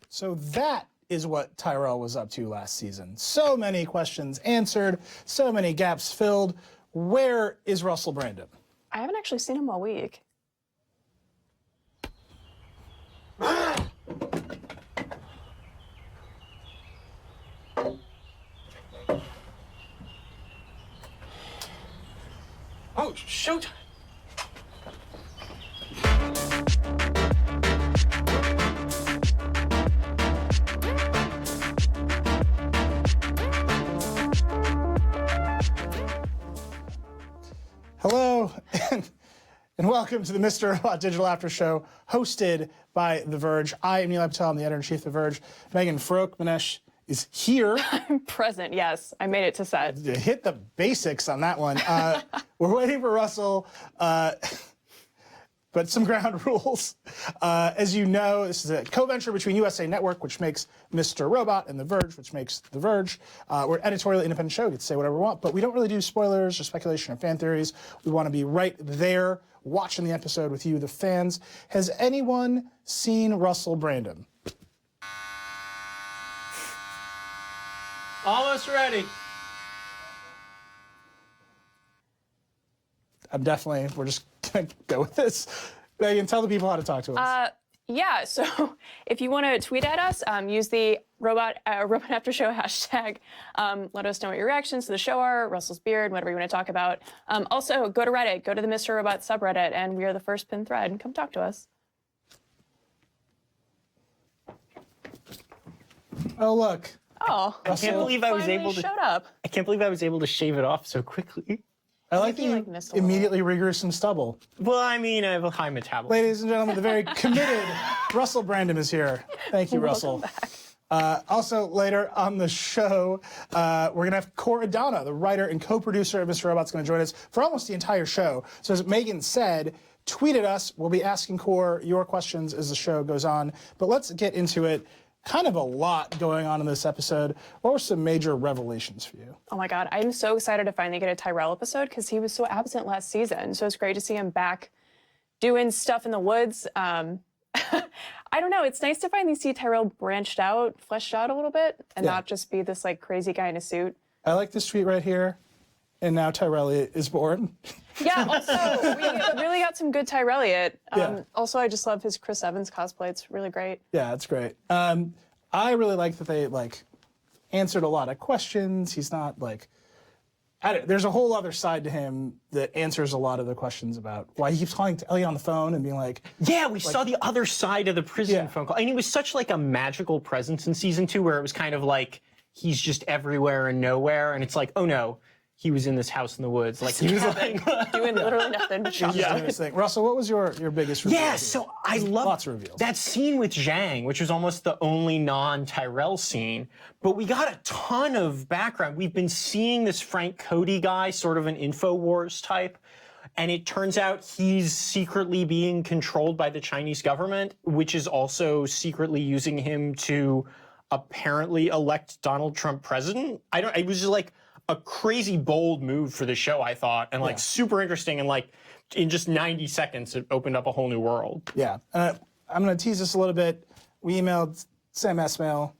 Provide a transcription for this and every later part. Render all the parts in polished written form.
So that is what Tyrell was up to last season. So many questions answered, so many gaps filled. Where is Russell Brandon? I haven't actually seen him all week. Oh, shoot! Hello, and welcome to the Mr. Robot Digital After Show, hosted by The Verge. I am Neil Patel, I'm the editor-in-chief of The Verge. Megan Farokh-Manesh is here. I'm present, yes. I made it to set. Hit the basics on that one. We're waiting for Russell, but some ground rules. As you know, this is a co-venture between USA Network, which makes Mr. Robot, and The Verge, which makes The Verge. We're an editorially independent show, get to say whatever we want, but we don't really do spoilers or speculation or fan theories. We want to be right there watching the episode with you, the fans. Has anyone seen Russell Brandon? Almost ready. We're just gonna go with this. Megan, tell the people how to talk to us. Yeah, so if you want to tweet at us, use the Robot After Show hashtag. Let us know what your reactions to the show are, Russell's beard, whatever you want to talk about. Also, go to Reddit, go to the Mr. Robot subreddit, and we are the first pinned thread. Come talk to us. Oh, look. Oh, I can't believe I was able to. Showed up. I can't believe I was able to shave it off so quickly. I like that Maybe, you like, missed a little. immediately regrew some stubble. Well, I mean, I have a high metabolism. Ladies and gentlemen, the very committed Russell Brandon is here. Thank you, Russell. Also, later on the show, we're going to have Cora Donna, the writer and co-producer of Mr. Robot's going to join us for almost the entire show. So as Megan said, tweet at us. We'll be asking Cora your questions as the show goes on. But let's get into it. Kind of a lot going on in this episode. What were some major revelations for you? Oh my God, I'm so excited to finally get a Tyrell episode because he was so absent last season. So it's great to see him back doing stuff in the woods. I don't know, it's nice to finally see Tyrell branched out, fleshed out a little bit, and not just be this like crazy guy in a suit. I like this tweet right here. And now Tyrell is born. Yeah, also, we really got some good Tyrelliot. Yeah. Also, I just love his Chris Evans cosplay. It's really great. Yeah, it's great. I really like that they answered a lot of questions. He's not there's a whole other side to him that answers a lot of the questions about why he keeps calling Ellie on the phone and being like, yeah, we saw the other side of the prison phone call. And he was such a magical presence in season 2 where it was kind of like he's just everywhere and nowhere. And it's like, oh no, he was in this house in the woods. Like he was doing literally nothing but shopping. yeah. Russell, what was your biggest reveal? Yeah, so I love lots of reveals. That scene with Zhang, which was almost the only non-Tyrell scene, but we got a ton of background. We've been seeing this Frank Cody guy, sort of an InfoWars type, and it turns out he's secretly being controlled by the Chinese government, which is also secretly using him to apparently elect Donald Trump president. It was just a crazy bold move for the show, I thought, and super interesting, and in just 90 seconds, it opened up a whole new world. Yeah, I'm going to tease this a little bit. We emailed Sam Esmail.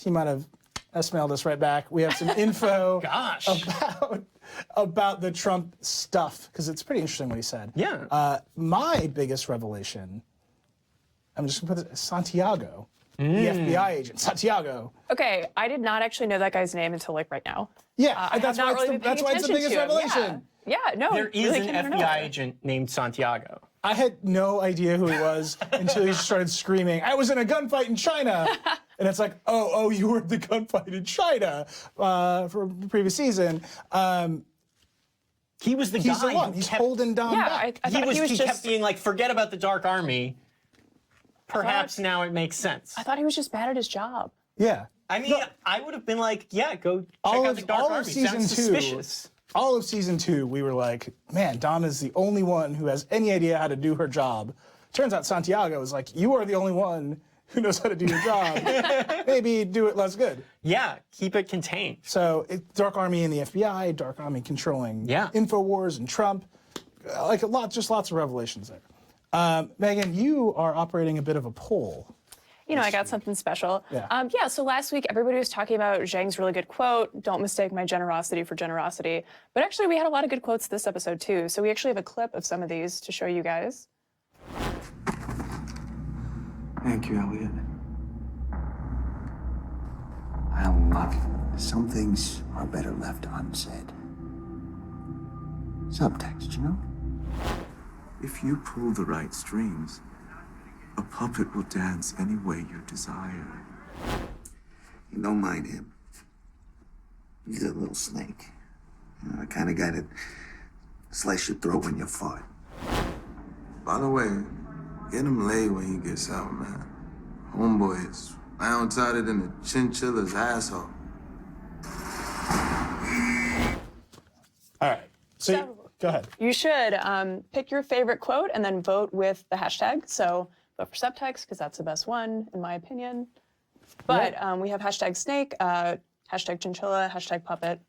He might have Esmailed us right back. We have some info about the Trump stuff, because it's pretty interesting what he said. Yeah. My biggest revelation, I'm just going to put it, Santiago, the FBI agent, Santiago. Okay, I did not actually know that guy's name until like right now. Yeah, that's why it's the biggest revelation. Yeah, no. There is really an FBI agent named Santiago. I had no idea who he was until he started screaming, I was in a gunfight in China. And it's like, oh, you were in the gunfight in China for the previous season. He was the He's guy the one. who He's kept, holding Dom back. I thought he kept being like, forget about the Dark Army. Perhaps now it makes sense. I thought he was just bad at his job. Yeah. I mean, I would have been like, yeah, go check out the Dark Army. Sounds suspicious. All of season 2, we were like, man, Dom is the only one who has any idea how to do her job. Turns out Santiago is like, you are the only one who knows how to do your job. Maybe do it less good. Yeah, keep it contained. So Dark Army and the FBI, Dark Army controlling InfoWars and Trump. Lots of revelations there. Megan, you are operating a bit of a poll. you know, I got something special. Yeah. So last week, everybody was talking about Zhang's really good quote, don't mistake my generosity for generosity. But actually, we had a lot of good quotes this episode, too. So we actually have a clip of some of these to show you guys. Thank you, Elliot. I love you. Some things are better left unsaid. Subtext, you know? If you pull the right strings, a puppet will dance any way you desire. You don't mind him. He's a little snake. You know, the kind of guy that slice your throat when you fart. By the way, get him laid when he gets out, man. Homeboy is round-sided in a chinchilla's asshole. All right. So, go ahead. You should pick your favorite quote and then vote with the hashtag. So vote for subtext because that's the best one, in my opinion. But we have hashtag snake, hashtag chinchilla, hashtag puppet.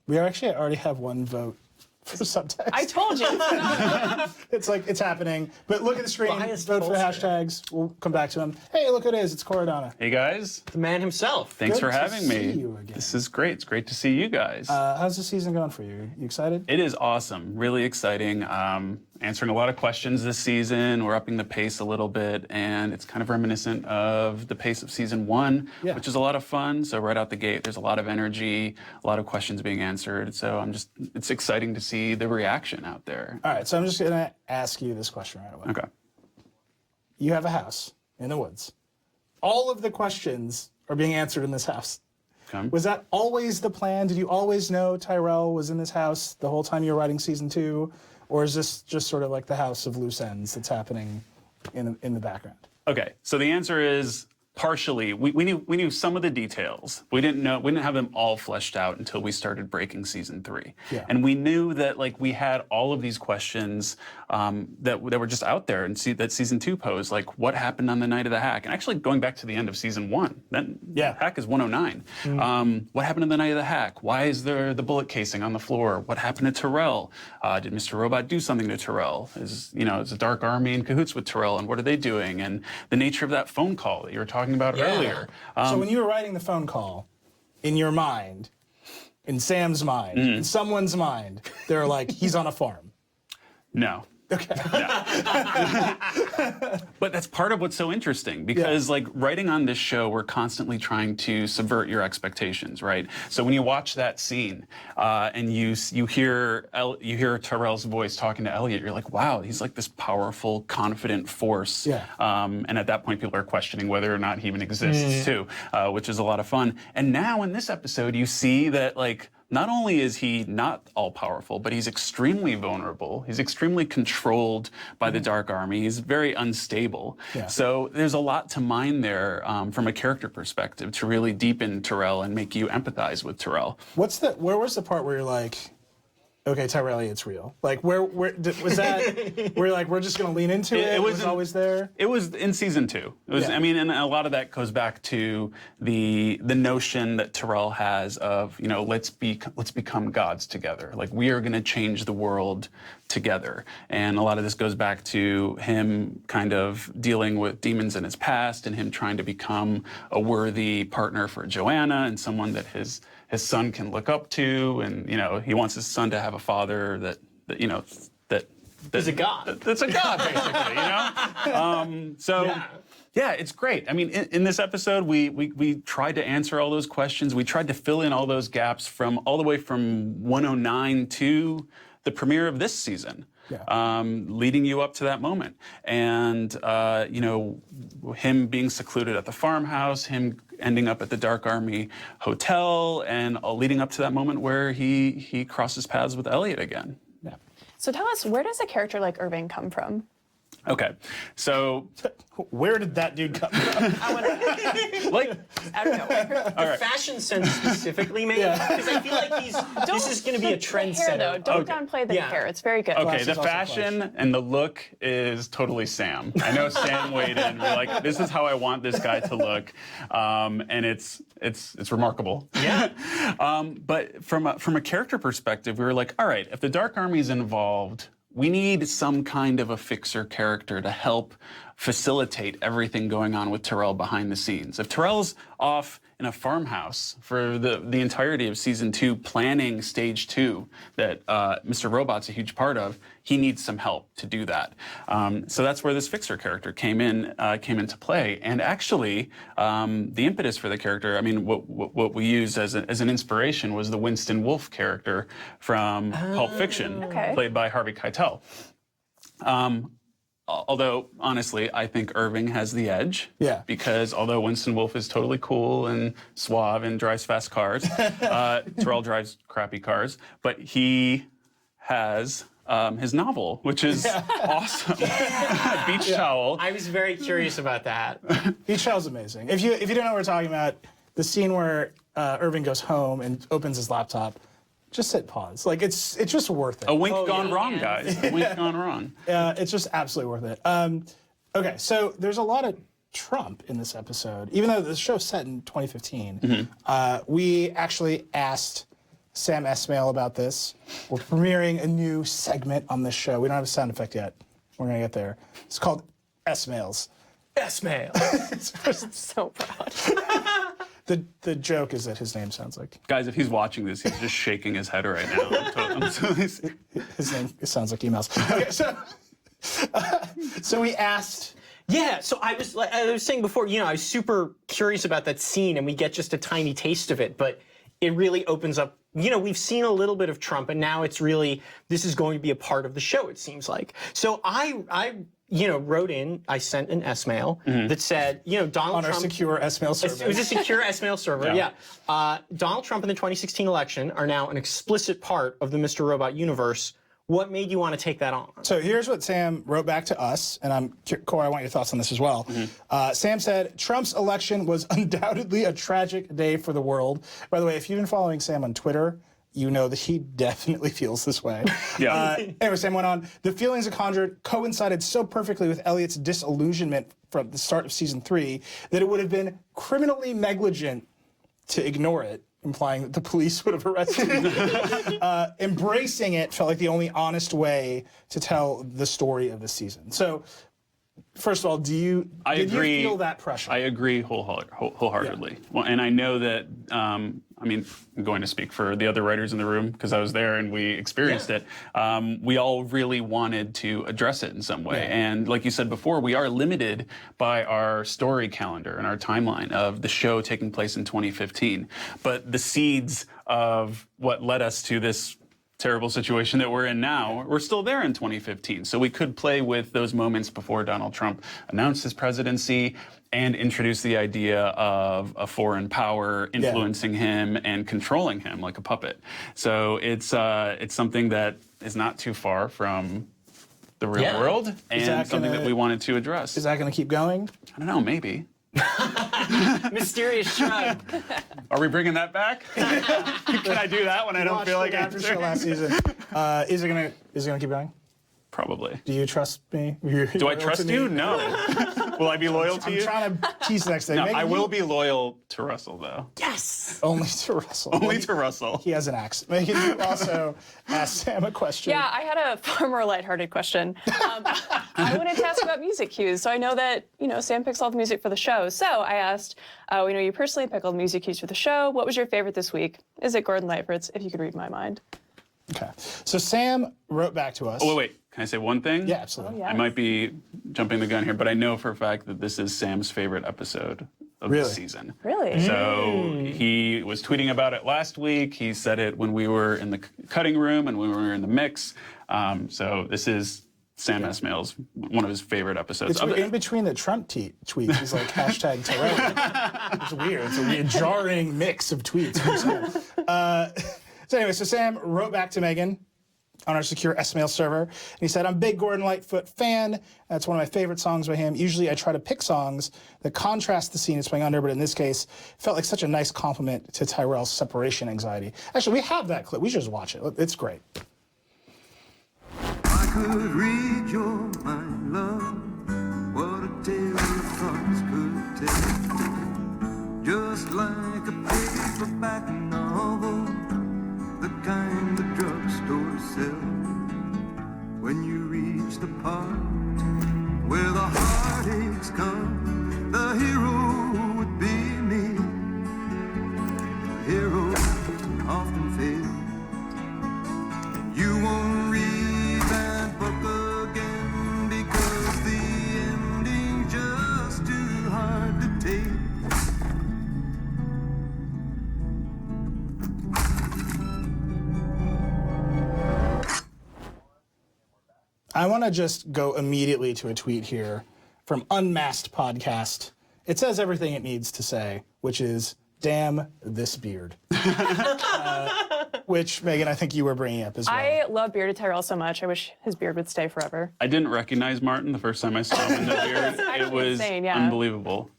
We actually already have one vote for subtext. I told you. It's like, it's happening. But look at the screen, Biased vote for the pollster. hashtags. We'll come back to them. Hey, look who it is. It's Coradonna. Hey guys, The man himself. thanks Good for to having me. see you again. This is great. It's great to see you guys. How's the season going for you? You excited? It is awesome, really exciting. Answering a lot of questions this season. We're upping the pace a little bit, and it's kind of reminiscent of the pace of season 1, Yeah. which is a lot of fun. So right out the gate, there's a lot of energy, a lot of questions being answered. So it's exciting to see the reaction out there. All right, so I'm just going to ask you this question right away. Okay. You have a house in the woods. All of the questions are being answered in this house. Okay. Was that always the plan? Did you always know Tyrell was in this house the whole time you were writing season 2? Or is this just sort of like the house of loose ends that's happening in the background? Okay, so the answer is partially. We knew some of the details. We didn't have them all fleshed out until we started breaking season 3. Yeah. And we knew that like we had all of these questions that were just out there, and that season 2 posed, like what happened on the night of the hack, and actually going back to the end of season 1. Hack is 109. What happened on the night of the hack? Why is there the bullet casing on the floor? What happened to Tyrell? Did Mr. Robot do something to Tyrell? Is the Dark Army in cahoots with Tyrell, and what are they doing? And the nature of that phone call that you were talking about earlier. So when you were writing the phone call, in your mind, in Sam's mind, in someone's mind, they're like, he's on a farm. No. Okay. But that's part of what's so interesting because like writing on this show, we're constantly trying to subvert your expectations, right? So when you watch that scene and you hear Tyrell's voice talking to Elliot, you're like, wow, he's like this powerful, confident force. Yeah. And at that point, people are questioning whether or not he even exists too, which is a lot of fun. And now in this episode, you see that like, not only is he not all-powerful, but he's extremely vulnerable. He's extremely controlled by the Dark Army. He's very unstable. Yeah. So there's a lot to mine there from a character perspective to really deepen Tyrell and make you empathize with Tyrell. Where was the part where you're like, okay, Tyrell, it's real? Like, where was that? Where you're like, we're just gonna lean into it? It was always there. It was in season 2. It was. Yeah. I mean, and a lot of that goes back to the notion that Tyrell has of, let's become gods together. Like we are going to change the world together. And a lot of this goes back to him kind of dealing with demons in his past and him trying to become a worthy partner for Joanna and someone that his son can look up to, and he wants his son to have a father that He's a god. That's a god, basically, Yeah, it's great. I mean, in this episode, we tried to answer all those questions. We tried to fill in all those gaps all the way from 109 to the premiere of this season. Yeah. Leading you up to that moment. And, him being secluded at the farmhouse, him ending up at the Dark Army Hotel, and leading up to that moment where he crosses paths with Elliot again. Yeah. So tell us, where does a character like Irving come from? Okay, so Where did that dude come from? like I don't know. Fashion sense specifically, maybe? Because I feel like this is going to be a The hair, trendsetter. though. Don't downplay the Yeah. hair. It's very good. okay, Glasses the also fashion and the look is totally Sam. I know Sam weighed in. We're like, this is how I want this guy to look, and it's remarkable. Yeah. But from a character perspective, we were like, all right, if the Dark Army's involved, we need some kind of a fixer character to help facilitate everything going on with Tyrell behind the scenes. If Tyrell's off in a farmhouse for the entirety of season 2 planning stage 2 that Mr. Robot's a huge part of, he needs some help to do that. So that's where this Fixer character came into play. And actually, the impetus for the character, I mean, what we used as an inspiration was the Winston Wolfe character from Pulp Fiction, played by Harvey Keitel. Although, honestly, I think Irving has the edge. Yeah. Because although Winston Wolfe is totally cool and suave and drives fast cars, Tyrell drives crappy cars, but he has his novel, which is awesome. Beach Towel. I was very curious about that. Beach Towel's amazing. If you don't know what we're talking about, the scene where Irving goes home and opens his laptop, just hit pause. Like, it's just worth it. A wink gone wrong, guys. A wink gone wrong. It's just absolutely worth it. Okay, so there's a lot of Trump in this episode. Even though the show's set in 2015, we actually asked Sam Esmail about this. We're premiering a new segment on this show. We don't have a sound effect yet. We're going to get there. It's called S-Mails. S-Mail. So proud. The joke is that his name sounds like... Guys, if he's watching this, he's just shaking his head right now. His name sounds like emails. Okay, so we asked... Yeah, so I was saying before, I was super curious about that scene, and we get just a tiny taste of it, but it really opens up. We've seen a little bit of Trump, and now it's really, this is going to be a part of the show, it seems like. So I wrote in, I sent an S-mail that said, Donald Trump... On our secure S-mail server. It was a secure S-mail server, yeah. Donald Trump and the 2016 election are now an explicit part of the Mr. Robot universe. What made you want to take that on? So here's what Sam wrote back to us, and Corey, I want your thoughts on this as well. Sam said, Trump's election was undoubtedly a tragic day for the world. By the way, if you've been following Sam on Twitter, you know that he definitely feels this way. Anyway, Sam went on, the feelings it conjured coincided so perfectly with Elliot's disillusionment from the start of season 3 that it would have been criminally negligent to ignore it, implying that the police would have arrested him. Embracing it felt like the only honest way to tell the story of the season. So, first of all, did you feel that pressure? I agree wholeheartedly. Yeah. Well, and I know that, I'm going to speak for the other writers in the room because I was there and we experienced it. We all really wanted to address it in some way. Yeah. And like you said before, we are limited by our story calendar and our timeline of the show taking place in 2015. But the seeds of what led us to this terrible situation that we're in now, we're still there in 2015. So we could play with those moments before Donald Trump announced his presidency and introduce the idea of a foreign power influencing him and controlling him like a puppet. So it's something that is not too far from the real world and something that we wanted to address. Is that going to keep going? I don't know, maybe. Mysterious shrug. Are we bringing that back? Can I do that when I don't feel like after show last season? Is it gonna keep going? Probably. Do you trust me? Do I trust you? No. Will I be loyal to you? I'm trying to tease the next day. No, I will be loyal to Russell, though. Yes. Only to Russell. Only to Russell. He has an axe. Megan, you also asked Sam a question. Yeah, I had a far more lighthearted question. I wanted to ask about music cues. So I know that, Sam picks all the music for the show. So I asked, we know you personally pick all the music cues for the show. What was your favorite this week? Is it Gordon Lightfoot's, if you could read my mind? Okay. So Sam wrote back to us. Oh, wait. Can I say one thing? Yeah, absolutely. Oh, yes. I might be jumping the gun here, but I know for a fact that this is Sam's favorite episode of the season. Really? So he was tweeting about it last week. He said it when we were in the cutting room and when we were in the mix. So this is Sam Esmail's one of his favorite episodes. It's in between the Trump tweets. He's like hashtag Tyrell. It's weird. It's a weird, jarring mix of tweets. So anyway, so Sam wrote back to Megan on our secure S-mail server. And he said, I'm a big Gordon Lightfoot fan. That's one of my favorite songs by him. Usually I try to pick songs that contrast the scene it's playing under, but in this case, it felt like such a nice compliment to Tyrell's separation anxiety. Actually, we have that clip. We should just watch it. It's great. I could read your mind, love, what a tale your thoughts could tell. Just like a paperback novel, the kind the drugstore sells. When you reach the part where the heart takes come, the hero would be me. Heroes often fail. You won't read that book again because the ending's just too hard to take. I want to just go immediately to a tweet here from Unmasked Podcast. It says everything it needs to say, which is, damn this beard. Which, Megan, I think you were bringing up as well. I love bearded Tyrell so much. I wish his beard would stay forever. I didn't recognize Martin the first time I saw him in the beard. It actually was insane, yeah. unbelievable.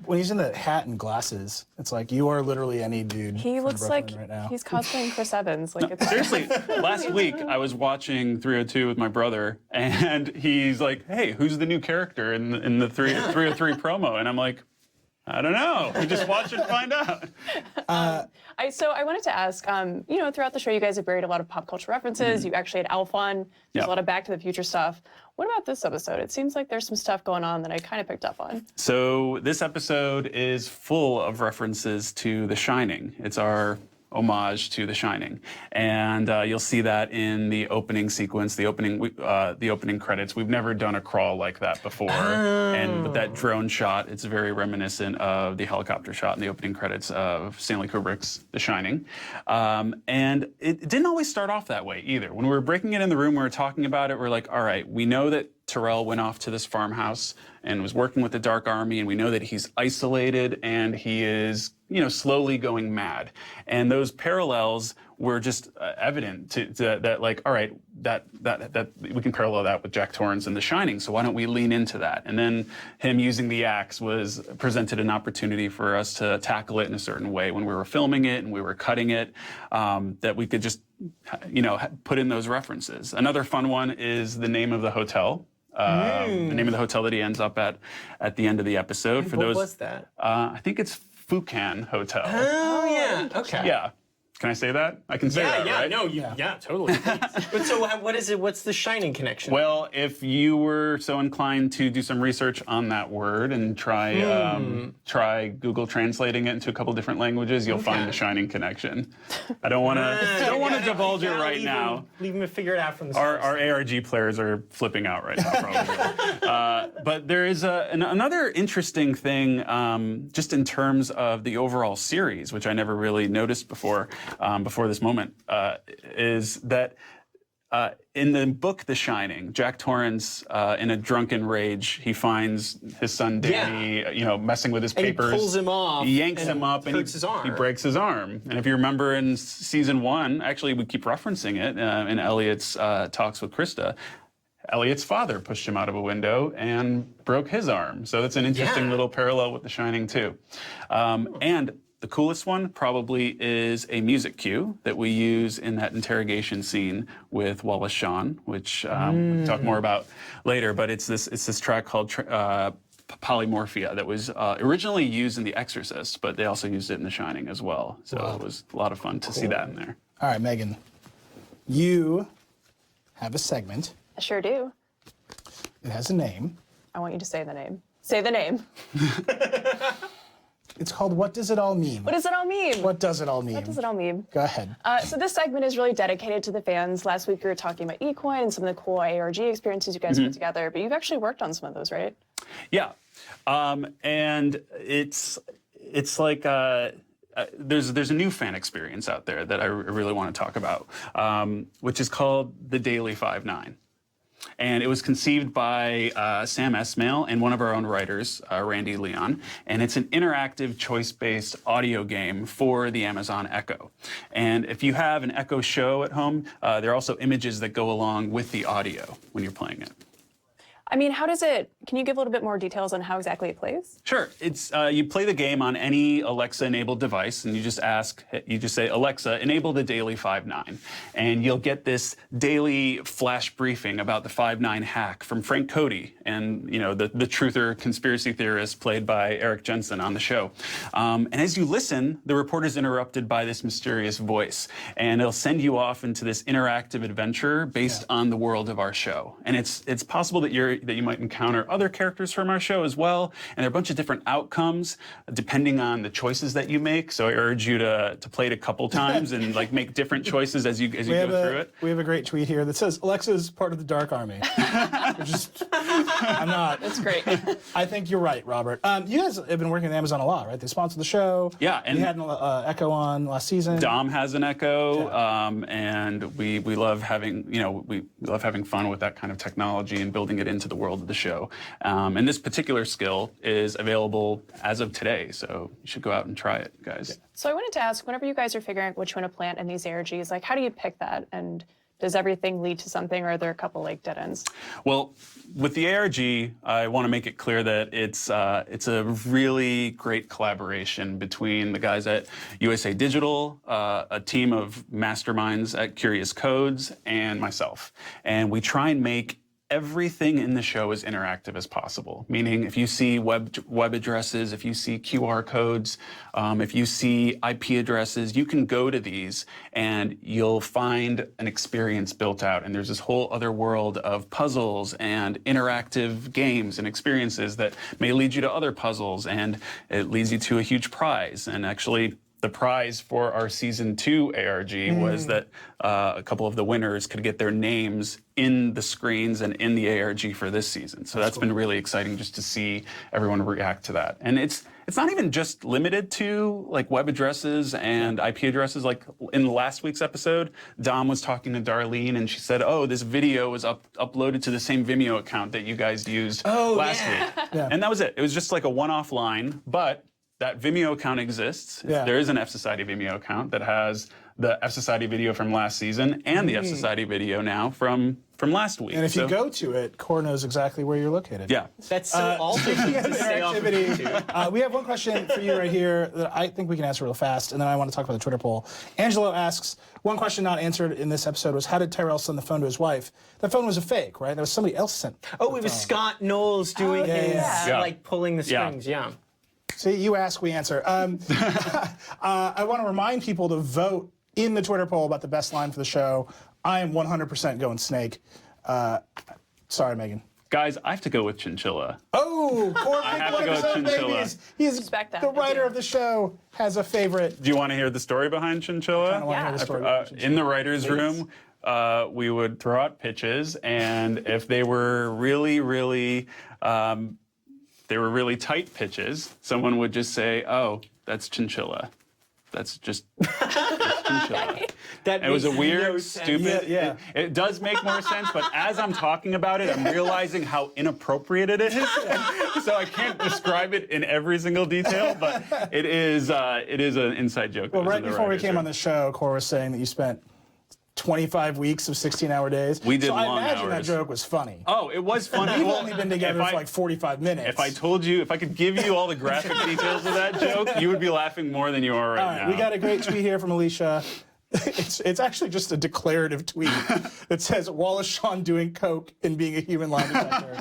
When he's in the hat and glasses, it's like you are literally any dude. He from looks Brooklyn like right now. he's cosplaying Chris Evans. Like it's Seriously, last week I was watching 302 with my brother, and he's like, "Hey, who's the new character in the 303 promo?" And I'm like, "I don't know. We just watch and find out." So I wanted to ask, throughout the show, you guys have buried a lot of pop culture references. You actually had Alf on. There's a lot of Back to the Future stuff. What about this episode? It seems like there's some stuff going on that I kind of picked up on. So this episode is full of references to The Shining. It's our homage to The Shining, and you'll see that in the opening sequence, the opening credits. We've never done a crawl like that before, and with that drone shot, it's very reminiscent of the helicopter shot in the opening credits of Stanley Kubrick's The Shining. And it didn't always start off that way either. When we were breaking it in the room, we were talking about it. We're like, all right, we know that Tyrell went off to this farmhouse and was working with the Dark Army, and we know that he's isolated and he is, slowly going mad. And those parallels were just evident to that, like, all right, that we can parallel that with Jack Torrance and The Shining. So why don't we lean into that? And then him using the axe presented an opportunity for us to tackle it in a certain way when we were filming it and we were cutting it, that we could just, put in those references. Another fun one is the name of the hotel. The name of the hotel that he ends up at the end of the episode. And what was that? I think it's Fucan Hotel. Oh, yeah. Okay. Yeah. Can I say that? I can say that, right? Yeah, totally. But so what is it? What's the Shining connection? Well, if you were so inclined to do some research on that word and try Google translating it into a couple different languages, you'll find the Shining connection. I don't want to divulge it right now. Leave them to figure it out from the Our ARG players are flipping out right now, probably. But there is another interesting thing, just in terms of the overall series, which I never really noticed before this moment, is that in the book The Shining, Jack Torrance, in a drunken rage, he finds his son Danny, messing with his papers. He pulls him off. He yanks him up and hurts his arm. He breaks his arm. And if you remember in season 1, actually we keep referencing it in Elliot's talks with Krista, Elliot's father pushed him out of a window and broke his arm. So that's an interesting little parallel with The Shining too. And the coolest one probably is a music cue that we use in that interrogation scene with Wallace Shawn, which we can talk more about later. But it's this track called Polymorphia that was originally used in The Exorcist, but they also used it in The Shining as well. So it was a lot of fun to see that in there. All right, Megan, you have a segment. I sure do. It has a name. I want you to say the name. Say the name. It's called What Does It All Mean? What does it all mean? What does it all mean? What does it all mean? Go ahead. So this segment is really dedicated to the fans. Last week we were talking about eCoin and some of the cool ARG experiences you guys put together, but you've actually worked on some of those, right? Yeah, and it's like there's a new fan experience out there that I really want to talk about, which is called the Daily 5-9. And it was conceived by Sam Esmail and one of our own writers, Randy Leon. And it's an interactive, choice-based audio game for the Amazon Echo. And if you have an Echo Show at home, there are also images that go along with the audio when you're playing it. I mean, can you give a little bit more details on how exactly it plays? Sure. It's you play the game on any Alexa-enabled device, and you just say, Alexa, enable the Daily 5-9. And you'll get this daily flash briefing about the 5-9 hack from Frank Cody and, the truther conspiracy theorist played by Eric Jensen on the show. And as you listen, the reporter is interrupted by this mysterious voice, and it'll send you off into this interactive adventure based on the world of our show. And it's possible that you're that you might encounter other characters from our show as well. And there are a bunch of different outcomes depending on the choices that you make. So I urge you to play it a couple times and like make different choices as you go through it. We have a great tweet here that says Alexa's part of the Dark Army. Which is, I'm not. That's great. I think you're right, Robert. You guys have been working with Amazon a lot, right? They sponsored the show. Yeah, and you had an Echo on last season. Dom has an Echo, and we love having we love having fun with that kind of technology and building it into the world of the show. And this particular skill is available as of today, so you should go out and try it, guys. So I wanted to ask, whenever you guys are figuring out which one to plant in these ARGs, like how do you pick that? And does everything lead to something, or are there a couple like dead ends? Well, with the ARG, I want to make it clear that it's a really great collaboration between the guys at USA Digital, a team of masterminds at Curious Codes, and myself. And we try and make everything in the show as interactive as possible. Meaning, if you see web addresses, if you see QR codes, if you see IP addresses, you can go to these and you'll find an experience built out. And there's this whole other world of puzzles and interactive games and experiences that may lead you to other puzzles, and it leads you to a huge prize. And actually, the prize for our season 2 ARG was that a couple of the winners could get their names in the screens and in the ARG for this season. So that's been really exciting just to see everyone react to that. And it's not even just limited to like web addresses and IP addresses. Like in last week's episode, Dom was talking to Darlene and she said, "Oh, this video was uploaded to the same Vimeo account that you guys used last week." Yeah. And that was it. It was just like a one-off line, but that Vimeo account exists. Yeah. There is an F Society Vimeo account that has the F Society video from last season and the F Society video now from last week. And if you go to it, Core knows exactly where you're located. Yeah. That's so awesome to stay off of YouTube. We have one question for you right here that I think we can answer real fast, and then I want to talk about the Twitter poll. Angelo asks, one question not answered in this episode was, how did Tyrell send the phone to his wife? That phone was a fake, right? That was somebody else sent. Oh, it was Scott Knowles doing his, Yeah. like pulling the strings, yeah. See, you ask, we answer. I want to remind people to vote in the Twitter poll about the best line for the show. I am 100% going Snake. Sorry, Megan. Guys, I have to go with Chinchilla. Oh, Core I have picked one to of his go own Chinchilla. babies. He's Respect that. the I do. writer of the show has a favorite. Do you want to hear the story behind Chinchilla? I want to hear the story about Chinchilla. In the writer's room, we would throw out pitches, and if they were really tight pitches, someone would just say, "Oh, that's Chinchilla. That's just Chinchilla." It was a weird, stupid. Yeah. It does make more sense, but as I'm talking about it, I'm realizing how inappropriate it is. So I can't describe it in every single detail, but it is an inside joke. Well, right before we came on the show, Core was saying that you spent 25 weeks of 16-hour days. We did so long I imagine that hours. joke was funny. Oh, it was funny. We've Well, only been together for like 45 minutes. If I told you, if I could give you all the graphic details of that joke, you would be laughing more than you are right All right, now. we got a great tweet here from Alicia. It's actually just a declarative tweet that says Wallace Shawn doing coke and being a human lie detector,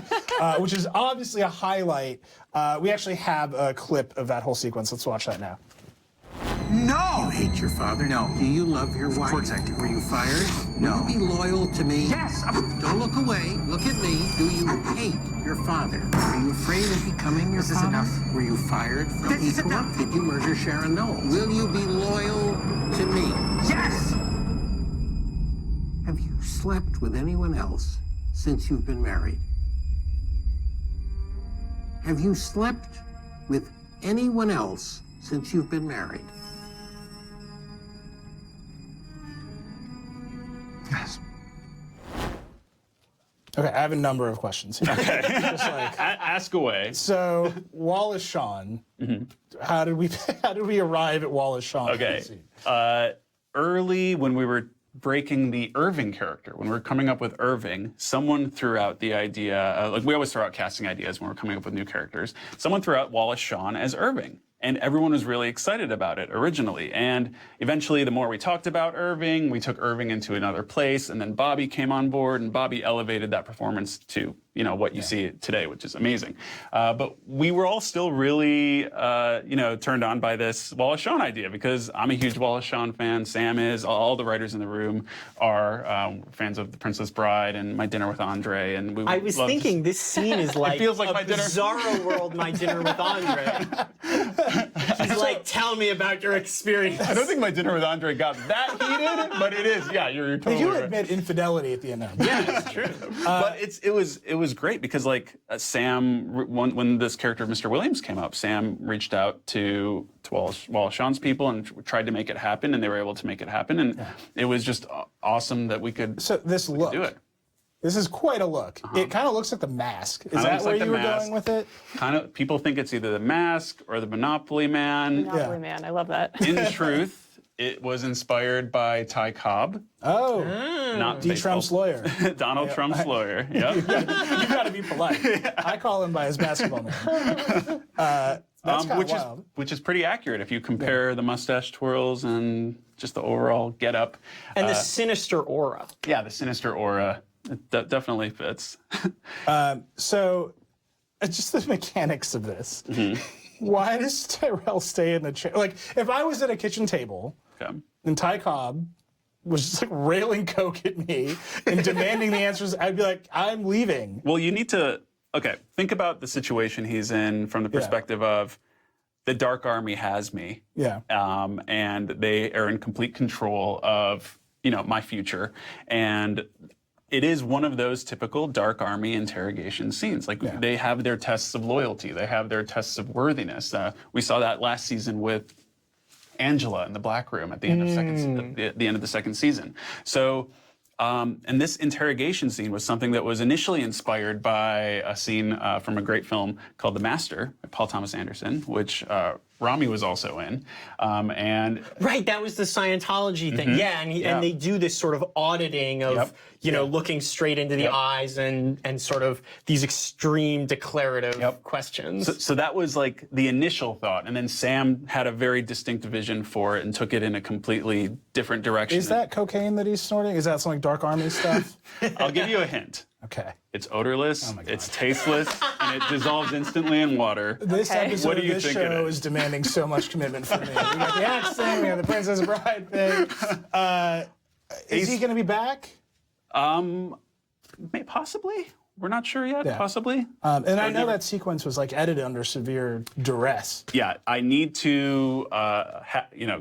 which is obviously a highlight. We actually have a clip of that whole sequence. Let's watch that now. No! You hate your father? No. Do you love your wife? Of course I do. Were you fired? No. Will you be loyal to me? Yes. Don't look away. Look at me. Do you hate your father? Are you afraid of becoming your This is father? enough. Were you fired from This is Equal? enough. Did you murder Sharon Knowles? Will you be loyal to me? Yes! Have you slept with anyone else since you've been married? Have you slept with anyone else since you've been married? Yes. Okay, I have a number of questions here. Ask away. So Wallace Shawn, how did we arrive at Wallace Shawn? Okay. Early when we were breaking the Irving character, when we were coming up with Irving, someone threw out the idea, like we always throw out casting ideas when we're coming up with new characters. Someone threw out Wallace Shawn as Irving. And everyone was really excited about it originally. And eventually, the more we talked about Irving, we took Irving into another place. And then Bobby came on board, and Bobby elevated that performance to, what you see today, which is amazing. But we were all still really, turned on by this Wallace Shawn idea because I'm a huge Wallace Shawn fan. Sam is. All the writers in the room are fans of The Princess Bride and My Dinner with Andre. And we I was thinking this scene is like feels like a My Dinner- Bizarro World My Dinner with Andre. He's like, tell me about your experience. I don't think My Dinner with Andre got that heated, but it is. Yeah, you're They totally do right. admit infidelity at the end. Yeah, it's true. But it was great because Sam, when this character of Mr. Williams came up, Sam reached out to Wallace Shawn's people and tried to make it happen, and they were able to make it happen, and it was just awesome that we could. So this look, do it. This is quite a look. It kind of looks like The Mask. Is that looks where like The you were Mask. going with it? Kind of people think it's either the Mask or the Monopoly Man. Monopoly Man, I love that. In truth, it was inspired by Ty Cobb, Oh, not D. Trump's lawyer. Donald Trump's lawyer. Yep. You got to be polite. I call him by his basketball name. That's kind of wild. Which is pretty accurate if you compare the mustache twirls and just the overall getup. And the sinister aura. Yeah, the sinister aura. It definitely fits. So, just the mechanics of this. Why does Tyrell stay in the chair? Like, if I was at a kitchen table Okay. and Ty Cobb was just like railing coke at me and demanding the answers, I'd be like, I'm leaving. Well, you need to, think about the situation he's in from the perspective of the Dark Army has me. Yeah. And they are in complete control of, my future. And it is one of those typical Dark Army interrogation scenes. Like they have their tests of loyalty. They have their tests of worthiness. We saw that last season with Angela in the Black Room at the end of the end of the second season. So, and this interrogation scene was something that was initially inspired by a scene from a great film called The Master by Paul Thomas Anderson, which Rami was also in. And Right, that was the Scientology thing. Yeah, and they do this sort of auditing of, looking straight into the eyes and sort of these extreme declarative questions. so that was like the initial thought. And then Sam had a very distinct vision for it and took it in a completely different direction. Is that cocaine that he's snorting? Is that some like Dark Army stuff? I'll give you a hint. Okay. It's odorless, it's tasteless, and it dissolves instantly in water. This episode What do of you this think it show is? is demanding so much commitment from me. We got the axe thing, we got the Princess Bride thing. Is he going to be back? Possibly. We're not sure yet. Yeah. Possibly. And I know that sequence was like edited under severe duress. Yeah, I need to,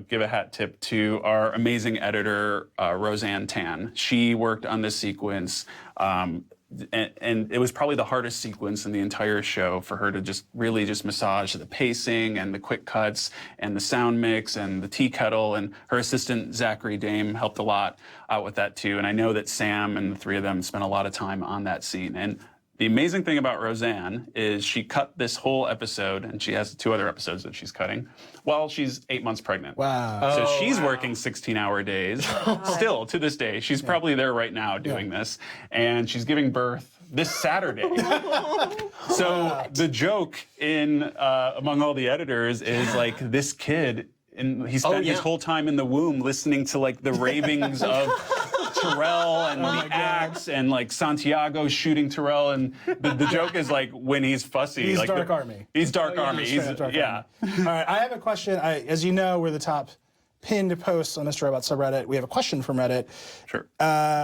give a hat tip to our amazing editor, Roseanne Tan. She worked on this sequence, and it was probably the hardest sequence in the entire show for her to just really just massage the pacing and the quick cuts and the sound mix and the tea kettle. And her assistant, Zachary Dame, helped a lot out with that too. And I know that Sam and the three of them spent a lot of time on that scene. And the amazing thing about Roseanne is she cut this whole episode, and she has 2 other episodes that she's cutting, while she's 8 months pregnant. Wow. So she's working 16-hour days, still to this day. She's probably there right now doing this, and she's giving birth this Saturday. So the joke in among all the editors is like this kid, and he spent his whole time in the womb listening to like the ravings of Terrell and the axe and like Santiago shooting Terrell, and the joke is like when he's fussy. He's like Dark Army. He's Dark Army. He's He's, straight up Dark yeah. Army. All right, I have a question. As you know, we're the top pinned posts on Mr. Robot subreddit. We have a question from Reddit. Sure.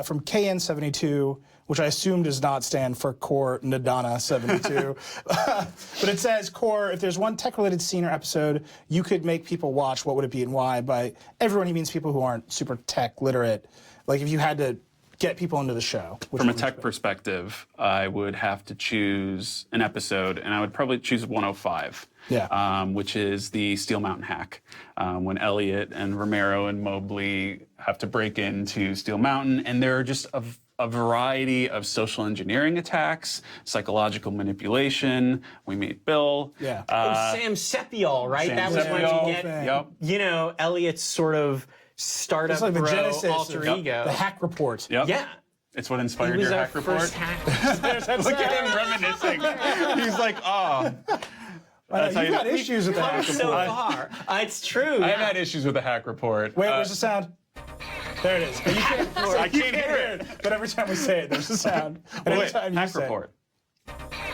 From KN72, which I assume does not stand for Core Nadana 72. But it says, Core, if there's one tech-related scene or episode you could make people watch, what would it be and why? By everyone, he means people who aren't super tech literate. Like if you had to get people into the show. From a tech perspective, I would have to choose an episode, and I would probably choose 105. Yeah. Which is the Steel Mountain hack, when Elliot and Romero and Mobley have to break into Steel Mountain, and there are just a variety of social engineering attacks, psychological manipulation. We meet Bill. Yeah. Sam Sepiol, right? Sam That was when Sepiol. you get, Yep. Elliot's sort of startup It's like the bro genesis alter of ego. the hack report. Yep. Yeah. It's what He inspired was your our hack report. first hacker. Look at him reminiscing. He's like, oh. That's how You've got issues with the hack so report. far. It's true. I've had issues with the hack report. Wait, where's the sound? There it is. But you can't, I can't hear it. But every time we say it, there's a sound. And Wait, every time you hack say it- report.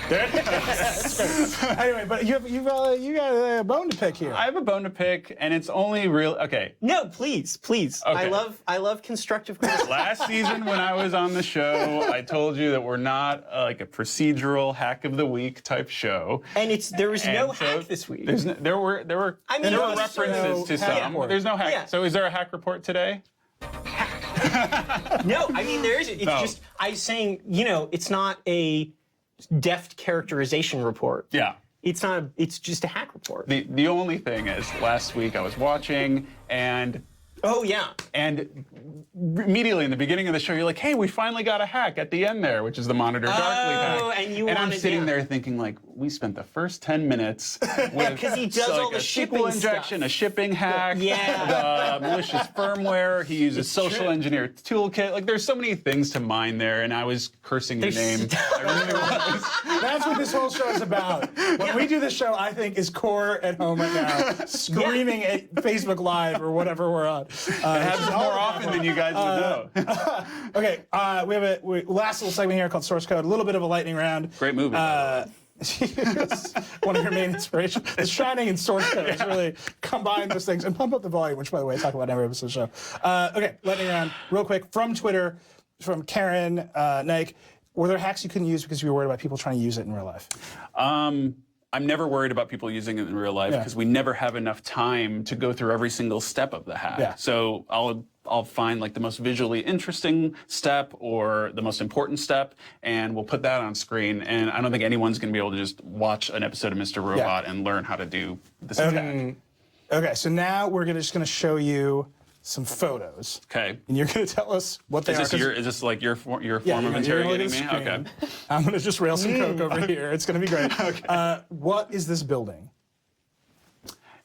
There it is. Anyway, but you got a bone to pick here. I have a bone to pick, and it's only real. Okay. No, please. Okay. I love constructive criticism. Last season, when I was on the show, I told you that we're not like a procedural hack of the week type show. And there was no And so hack this week. There were I mean, there there were was references to hack some. report. There's no hack. Yeah. So is there a hack report today? No, I mean there isn't. It's No. just I'm saying, it's not a deft characterization report. Yeah. It's not. It's just a hack report. The only thing is, last week I was watching, and Oh yeah. immediately in the beginning of the show, you're like, hey, we finally got a hack at the end there, which is the Monitor Darkly hack. Oh, and I'm wanted- sitting yeah. there thinking, like, we spent the first 10 minutes with 'cause he does like all the a shipping SQL injection, stuff. a shipping hack, Yeah. the malicious firmware. He uses social true. engineer toolkit. Like, there's so many things to mine there, and I was cursing the There's- name. I really was. That's what this whole show is about. When we do this show, I think is Core at home right now, screaming at Facebook Live or whatever we're on. It happens more often than you guys would know. Okay, we have a last little segment here called Source Code. A little bit of a lightning round. Great movie. by the way. One of your main inspirations. The Shining and Source Code is really combine those things and pump up the volume, which, by the way, I talk about in every episode of the show. Okay, lightning round, real quick, from Twitter, from Karen Nike. Were there hacks you couldn't use because you were worried about people trying to use it in real life? I'm never worried about people using it in real life Yeah. because we never have enough time to go through every single step of the hack. Yeah. So I'll find like the most visually interesting step or the most important step, and we'll put that on screen. And I don't think anyone's going to be able to just watch an episode of Mr. Robot and learn how to do this attack. Okay, so now we're just going to show you some photos. Okay. And you're going to tell us what they Is are. this like your form Yeah, of you're gonna look interrogating at the me? screen. Okay. I'm going to just rail some coke over here. It's going to be great. What is this building?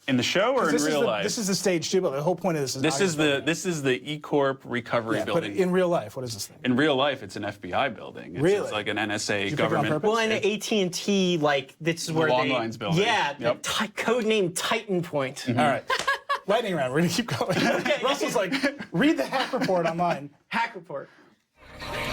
In the show or in real life? This is the stage too, but the whole point of this is This is the E Corp recovery but building. in real life, what is this thing? In real life, it's an FBI building. It's, Really? It's like an NSA you pick it on government. purpose? Well, and AT&T, this is where Long they. Lines building. Yeah. Yep. The code name Titan Point. All right. Lightning round. We're going to keep going. Russell's like, read the hack report online. Hack report.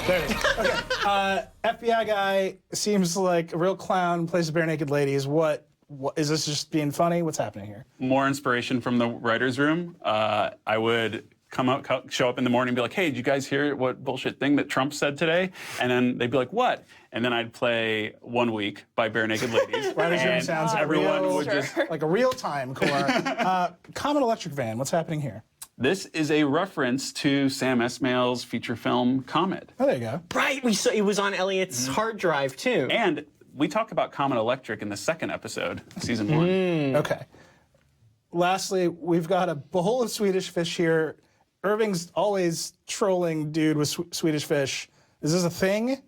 There it is. Okay. FBI guy seems like a real clown, plays the bare naked ladies. What is this just being funny? What's happening here? More inspiration from the writer's room. I would show up in the morning and be like, hey, did you guys hear what bullshit thing that Trump said today? And then they'd be like, what? And then I'd play 1 Week by Bare Naked Ladies. Writer's room and sounds like everyone real, would just. like a real-time core. Comet Electric Van, what's happening here? This is a reference to Sam Esmail's feature film Comet. Oh, there you go. Right. We saw it was on Elliot's hard drive too. And we talk about Comet Electric in the second episode, season 1. Okay. Lastly, we've got a bowl of Swedish fish here. Irving's always trolling dude with Swedish fish. Is this a thing?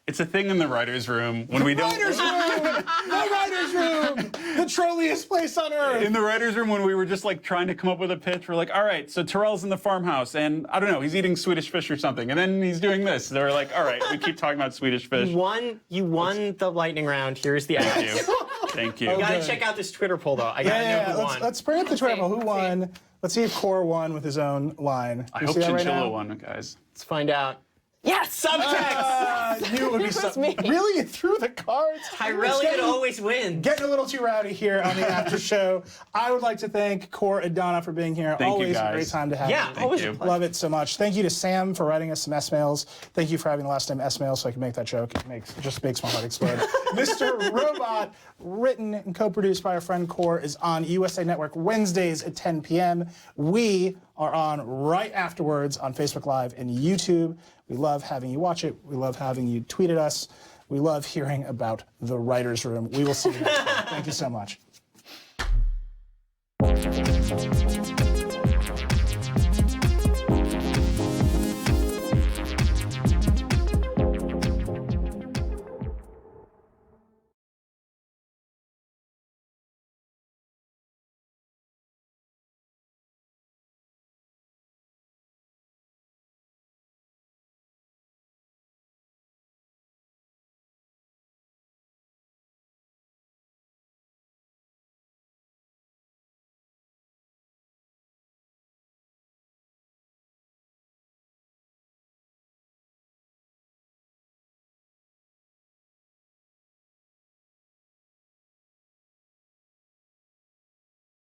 It's a thing in the writer's room when we don't. Writer's room! The writer's room! The trolliest place on earth! In the writer's room, when we were just like trying to come up with a pitch, we're like, all right, so Terrell's in the farmhouse, and I don't know, he's eating Swedish fish or something, and then he's doing this. So we're like, all right, we keep talking about Swedish fish. You won the lightning round. Here's the Thank ads. you. Thank you. You gotta Good. check out this Twitter poll though. I gotta know who won. Let's bring up the Twitter poll. Who won? Let's see if Core won with his own line. I You hope see that right Chinchilla now? won, guys. Let's find out. Yes! Subtext. I knew it would be was me. Really? You threw the cards? Tyrell could always win. Getting a little too rowdy here on the after show. I would like to thank Core and Donna for being here. Thank you, Always a guys. great time to have Yeah, you. always you. a pleasure. Love it so much. Thank you to Sam for writing us some S-mails. Thank you for having the last name S-mail so I can make that joke. It just makes my heart explode. Mr. Robot, written and co-produced by our friend Core, is on USA Network Wednesdays at 10 p.m. We are on right afterwards on Facebook Live and YouTube. We love having you watch it. We love having you tweet at us. We love hearing about the writer's room. We will see you next time. Thank you so much.